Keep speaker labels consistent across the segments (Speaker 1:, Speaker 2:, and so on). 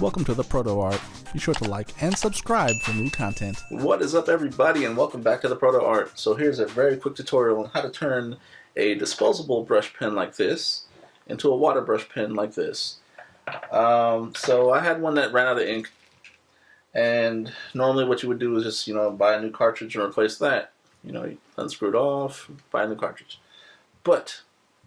Speaker 1: Welcome to the ProtoArt. Be sure to like and subscribe for new content.
Speaker 2: What is up, everybody, and welcome back to the ProtoArt. So here's a very quick tutorial on how to turn a disposable brush pen like this into a water brush pen like this. So I had one that ran out of ink, and normally what you would do is just buy a new cartridge and replace that. You unscrew it off, buy a new cartridge. But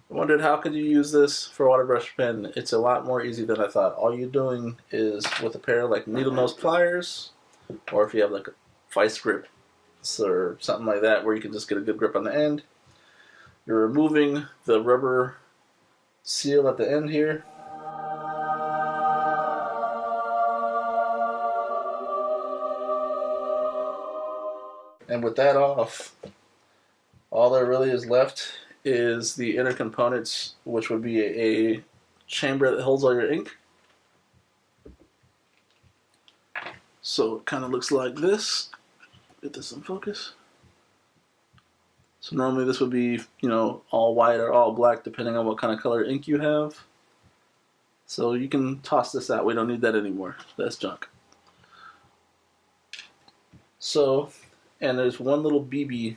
Speaker 2: I wondered, how could you use this for a water brush pen? It's a lot more easy than I thought. All you're doing is with a pair of needle nose pliers, or if you have like a vice grip or something like that where you can just get a good grip on the end. You're removing the rubber seal at the end here. And with that off, all there really is left is the inner components, which would be a chamber that holds all your ink. So it kind of looks like this. Get this in focus. So normally this would be, all white or all black depending on what kind of color ink you have. So you can toss this out. We don't need that anymore. That's junk. So, and there's one little BB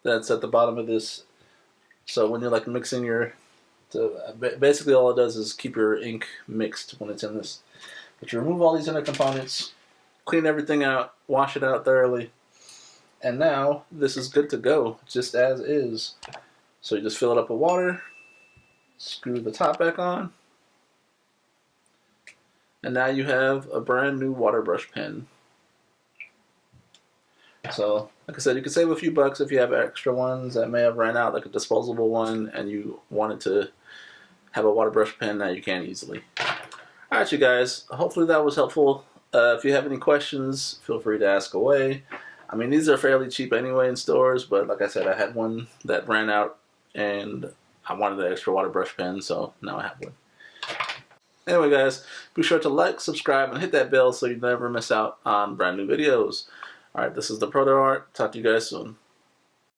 Speaker 2: that's at the bottom of this. So when you're mixing basically all it does is keep your ink mixed when it's in this. But you remove all these inner components, clean everything out, wash it out thoroughly, and now this is good to go, just as is. So you just fill it up with water, screw the top back on, and now you have a brand new water brush pen. So, like I said, you can save a few bucks if you have extra ones that may have ran out, like a disposable one, and you wanted to have a water brush pen. Now you can easily. Alright, you guys, hopefully that was helpful. If you have any questions, feel free to ask away. I mean, these are fairly cheap anyway in stores, but like I said, I had one that ran out, and I wanted the extra water brush pen, so now I have one. Anyway, guys, be sure to like, subscribe, and hit that bell so you never miss out on brand new videos. Alright, this is the ProtoArt. Talk to you guys soon.